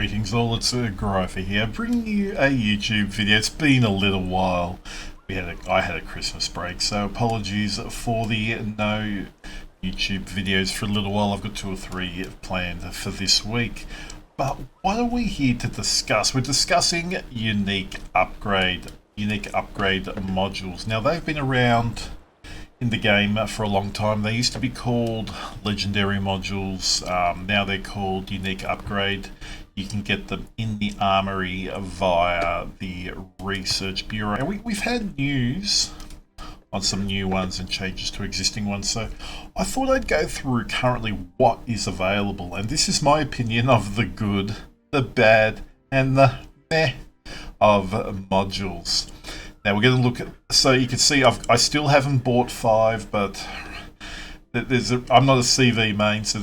Greetings all, it's Grover here, bringing you a YouTube video. It's been a little while. I had a Christmas break, so apologies for the no YouTube videos for a little while. I've got 2 or 3 planned for this week. But what are we here to discuss? We're discussing unique upgrade modules. Now they've been around in the game for a long time. They used to be called legendary modules. Now they're called unique upgrade. You can get them in the armory via the research bureau. And we've had news on some new ones and changes to existing ones, so I thought I'd go through currently what is available, and this is my opinion of the good, the bad, and the meh of modules. Now we're going to look at, so you can see I still haven't bought 5, but I'm not a CV main, so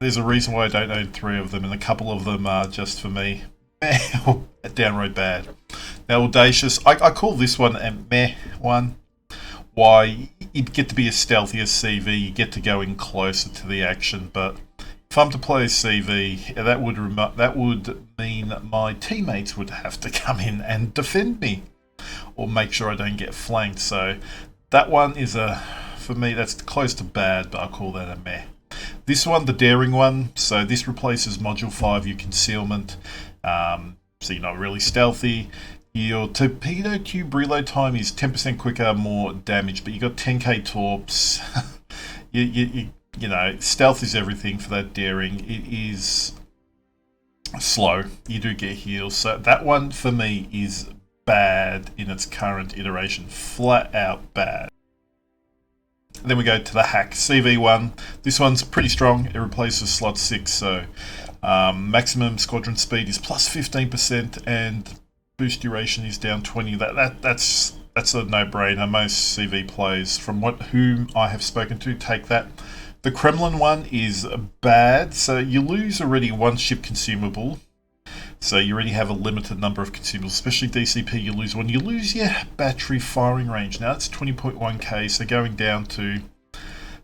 there's a reason why I don't own 3 of them, and a couple of them are just for me meh or downright bad. Now Audacious, I call this one a meh one. Why? You get to be as stealthy as CV, you get to go in closer to the action, but if I'm to play CV, that would mean my teammates would have to come in and defend me, or make sure I don't get flanked. So that one is for me, that's close to bad, but I'll call that a meh. This one, the daring one, so this replaces Module 5, your concealment, so you're not really stealthy. Your torpedo tube reload time is 10% quicker, more damage, but you got 10k torps. you know, stealth is everything for that daring. It is slow. You do get heals, so that one for me is bad in its current iteration, flat out bad. And then we go to the hack CV1. This one's pretty strong. It replaces slot 6, so maximum squadron speed is plus 15%, and boost duration is down 20. That's a no-brainer. Most CV players, from whom I have spoken to, take that. The Kremlin one is bad, so you lose already 1 ship consumable. So you already have a limited number of consumables, especially DCP. You lose 1. You lose your battery firing range. Now it's 20.1k, so going down to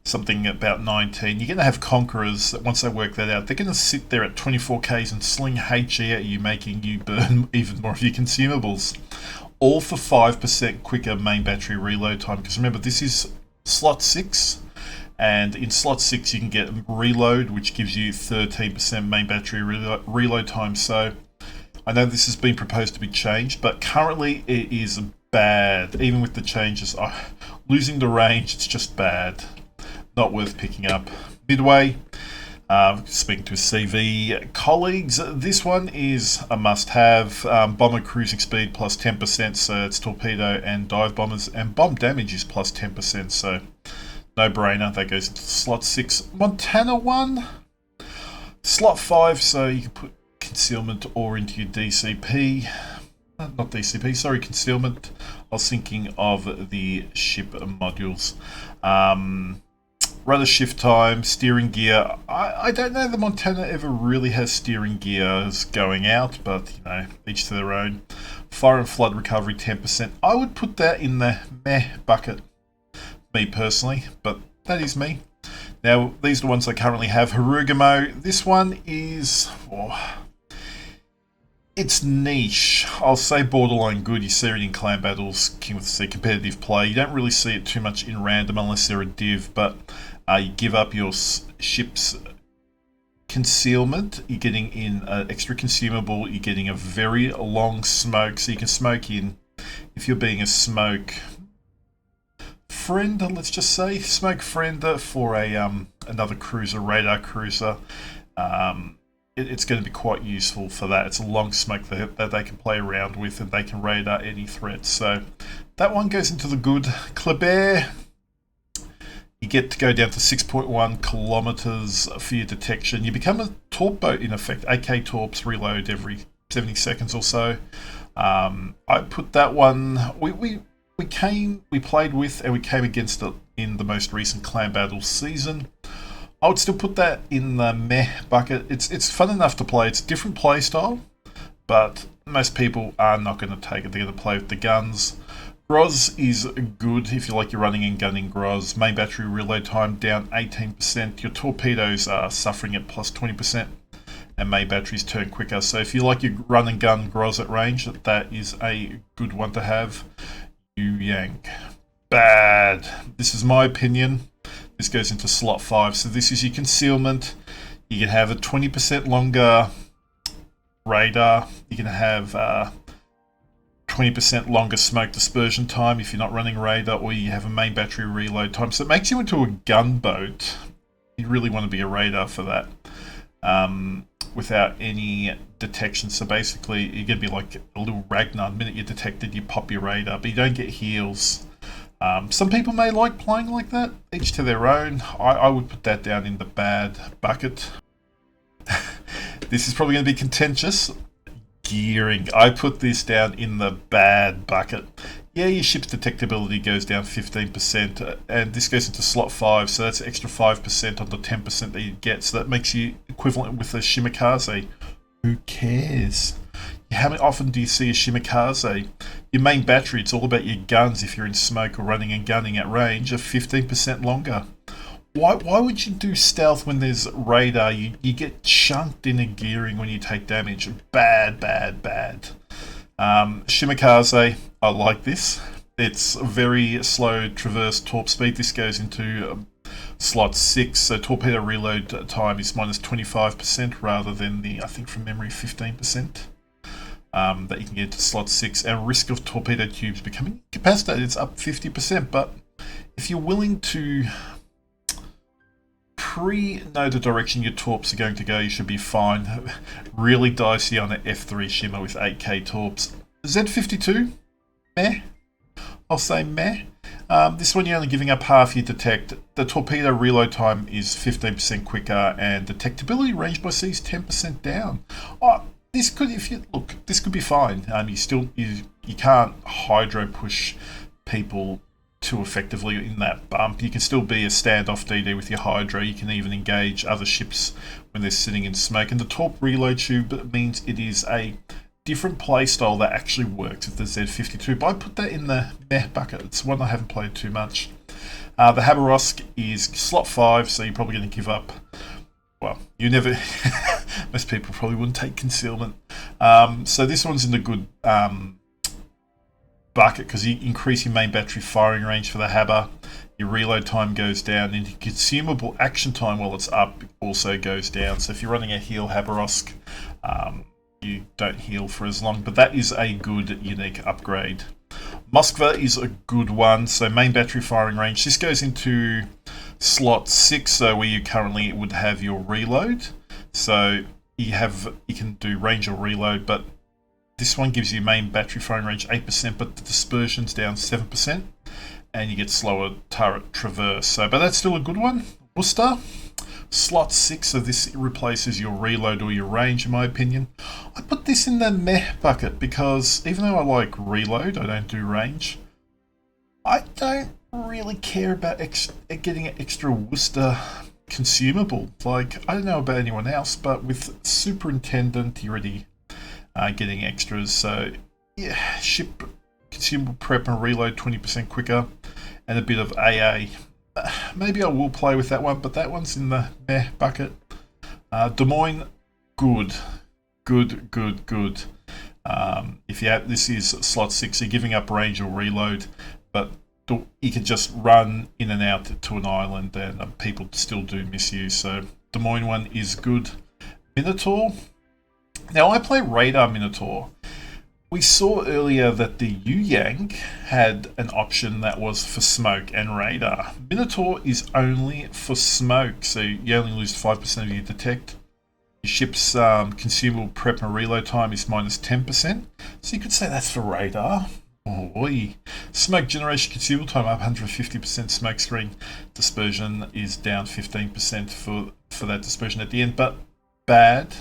something about 19. You're going to have Conquerors, once they work that out, they're going to sit there at 24k's and sling HE at you, making you burn even more of your consumables. All for 5% quicker main battery reload time, because remember, this is slot 6, and in slot 6 you can get reload, which gives you 13% main battery reload time. So I know this has been proposed to be changed, but currently it is bad. Even with the changes, losing the range, it's just bad. Not worth picking up. Midway, speaking to CV colleagues, this one is a must-have. Bomber cruising speed plus 10%, so it's torpedo and dive bombers, and bomb damage is plus 10%, so no-brainer. That goes into slot 6. Montana one, slot 5, so you can put concealment or into your DCP. Not DCP, sorry, concealment. I was thinking of the ship modules. Rudder shift time, steering gear. I don't know the Montana ever really has steering gears going out, but you know, each to their own. Fire and flood recovery 10%. I would put that in the meh bucket, me personally, but that is me. Now, these are the ones I currently have. Harugamo, this one is, it's niche. I'll say borderline good. You see it in clan battles, King with the Sea, competitive play. You don't really see it too much in random unless they're a div, but you give up your ship's concealment, you're getting in an extra consumable, you're getting a very long smoke, so you can smoke in, if you're being a smoke friend, let's just say, smoke friend for another cruiser, radar cruiser. It's going to be quite useful for that. It's a long smoke that they can play around with, and they can radar any threat. So that one goes into the good. Kleber, you get to go down to 6.1 kilometers for your detection. You become a torp boat in effect. AK torps reload every 70 seconds or so. I put that one. We played with and we came against it in the most recent clan battle season. I would still put that in the meh bucket. It's fun enough to play. It's a different play style, but most people are not going to take it. They're going to play with the guns. Groz is good if you like your running and gunning Groz. Main battery reload time down 18%. Your torpedoes are suffering at plus 20%. and main batteries turn quicker. So if you like your run and gun Groz at range, that is a good one to have. Yu Yang. Bad. This is my opinion. This goes into slot 5. So this is your concealment. You can have a 20% longer radar. You can have 20% longer smoke dispersion time if you're not running radar, or you have a main battery reload time. So it makes you into a gunboat. You really want to be a radar for that. Without any detection. So basically, you're going to be like a little Ragnar. The minute you're detected, you pop your radar, but you don't get heals. Some people may like playing like that, each to their own. I would put that down in the bad bucket. This is probably going to be contentious. Gearing. I put this down in the bad bucket. Yeah, your ship's detectability goes down 15%, and this goes into slot 5, so that's extra 5% on the 10% that you get, so that makes you equivalent with a Shimikaze. Who cares? How often do you see a Shimikaze? Your main battery, it's all about your guns if you're in smoke or running and gunning at range, are 15% longer. Why would you do stealth when there's radar? You get chunked in a gearing when you take damage. Bad. Shimikaze, I like this. It's a very slow traverse torp speed. This goes into slot 6, so torpedo reload time is minus 25% rather than the, I think from memory, 15%. That you can get to slot 6, and risk of torpedo tubes becoming incapacitated, it's up 50%. But if you're willing to know the direction your torps are going to go, you should be fine. Really dicey on an F3 Shimmer with 8k torps. Z52, meh. I'll say meh. This one you're only giving up half your detect. The torpedo reload time is 15% quicker, and detectability range by sea is 10% down. This could, this could be fine. You can't hydro push people too effectively in that bump. You can still be a standoff DD with your hydro. You can even engage other ships when they're sitting in smoke. And the torp reload tube means it is a different playstyle that actually works with the Z52. But I put that in the meh bucket. It's one I haven't played too much. The Haberosk is slot 5, so you're probably going to give up. Well, you never. Most people probably wouldn't take concealment. So this one's in the good bucket because you increase your main battery firing range for the Haber. Your reload time goes down, and your consumable action time while it's up also goes down. So if you're running a heal Haberosk, you don't heal for as long. But that is a good unique upgrade. Moskva is a good one. So main battery firing range. This goes into slot 6, so where you currently would have your reload. So you can do range or reload, but this one gives you main battery firing range 8%, but the dispersion's down 7%, and you get slower turret traverse. So, but that's still a good one. Worcester, slot 6, so this replaces your reload or your range, in my opinion. I put this in the meh bucket because even though I like reload, I don't do range. I don't really care about getting an extra Worcester consumable. Like, I don't know about anyone else, but with Superintendent, you're already getting extras. So yeah, ship consumable prep and reload 20% quicker, and a bit of AA. Maybe I will play with that one, but that one's in the meh bucket. Des Moines, good. If you have, this is slot 6, you're giving up range or reload, but you can just run in and out to an island, and people still do misuse. So Des Moines one is good. Minotaur. Now I play Radar Minotaur. We saw earlier that the Yu Yang had an option that was for smoke and radar. Minotaur is only for smoke, so you only lose 5% of your detect. Your ship's consumable prep and reload time is minus 10%, so you could say that's for radar. Oi. Smoke generation consumable time up 150%. Smoke screen dispersion is down 15% for that dispersion at the end, but bad.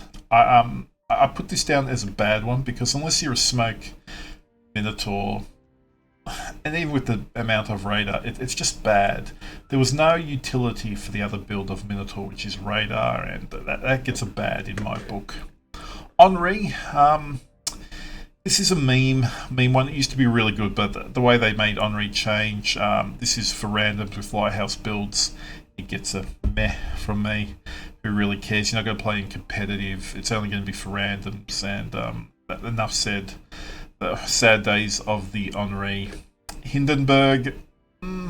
I put this down as a bad one because unless you're a smoke Minotaur, and even with the amount of radar, it's just bad. There was no utility for the other build of Minotaur, which is radar, and that gets a bad in my book. Henri, this is a meme one. It used to be really good, but the way they made Henri change, this is for randoms with Lighthouse builds. it gets a meh from me. Who really cares? You're not going to play in competitive. It's only going to be for randoms. And enough said. The sad days of the Henri. Hindenburg,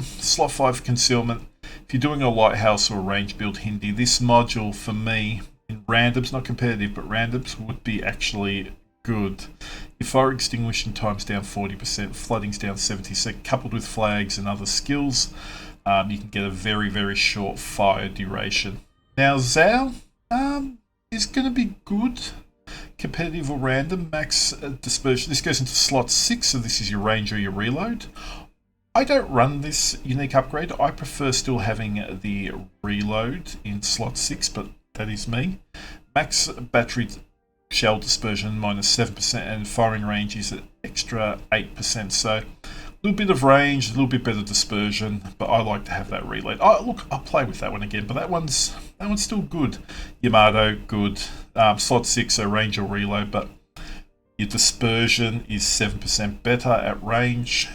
slot 5 concealment. If you're doing a lighthouse or a range build Hindi, this module for me in randoms, not competitive, but randoms would be actually good. Your fire extinguishing time's down 40%, flooding's down 70%, coupled with flags and other skills, you can get a very, very short fire duration. Now, Zhao is going to be good. Competitive or random, max dispersion. This goes into slot 6, so this is your range or your reload. I don't run this unique upgrade. I prefer still having the reload in slot 6, but that is me. Max battery shell dispersion -7%, and firing range is an extra 8%. So a little bit of range, a little bit better dispersion, but I like to have that reload. Oh, look, I'll play with that one again, but that one's still good. Yamato, good. Slot 6, so range or reload, but your dispersion is 7% better at range.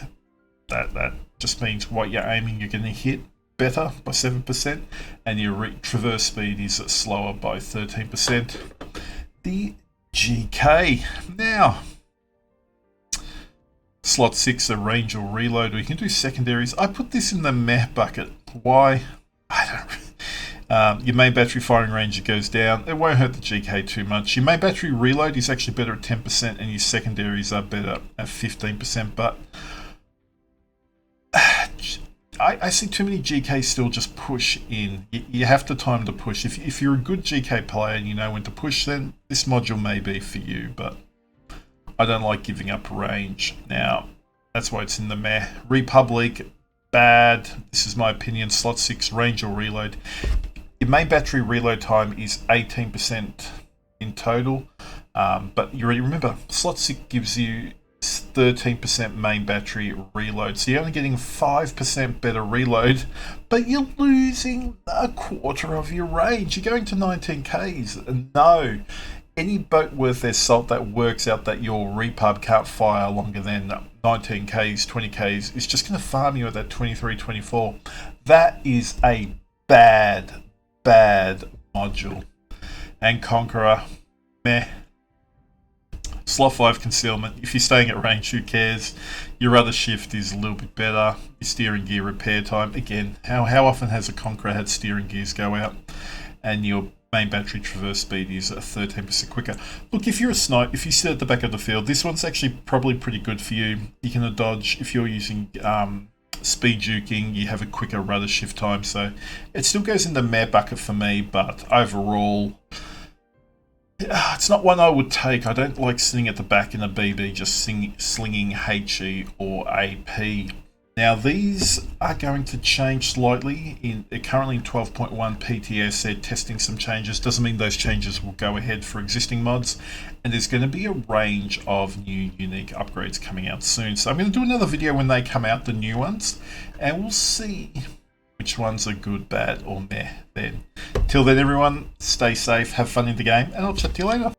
That just means what you're aiming, you're going to hit better by 7%, and your traverse speed is slower by 13%. The GK. Now, slot 6, a range or reload. We can do secondaries. I put this in the meh bucket. Why? I don't. Your main battery firing range goes down. It won't hurt the GK too much. Your main battery reload is actually better at 10%, and your secondaries are better at 15%. But I see too many GKs still just push in. You have to time to push. If you're a good GK player and you know when to push, then this module may be for you. But I don't like giving up range. Now, that's why it's in the meh. Republic, bad. This is my opinion. Slot 6, range or reload. Your main battery reload time is 18% in total. But you remember, slot 6 gives you 13% main battery reload. So you're only getting 5% better reload, but you're losing a quarter of your range. You're going to 19Ks. No. Any boat worth their salt that works out that your repub can't fire longer than 19Ks, 20Ks is just going to farm you at that 23, 24. That is a bad module. And Conqueror, meh. Slot 5 concealment. If you're staying at range, who cares? Your other shift is a little bit better. Your steering gear repair time. Again, how often has a Conqueror had steering gears go out? And your main battery traverse speed is 13% quicker. Look, if you're a snipe, if you sit at the back of the field, this one's actually probably pretty good for you. You can dodge. If you're using speed juking, you have a quicker rudder shift time. So it still goes in the meh bucket for me, but overall, it's not one I would take. I don't like sitting at the back in a BB just slinging HE or AP. Now these are going to change slightly. They're currently in 12.1 PTS. They're testing some changes. Doesn't mean those changes will go ahead for existing mods. And there's going to be a range of new unique upgrades coming out soon. So I'm going to do another video when they come out, the new ones. And we'll see which ones are good, bad, or meh then. Till then, everyone, stay safe, have fun in the game, and I'll chat to you later.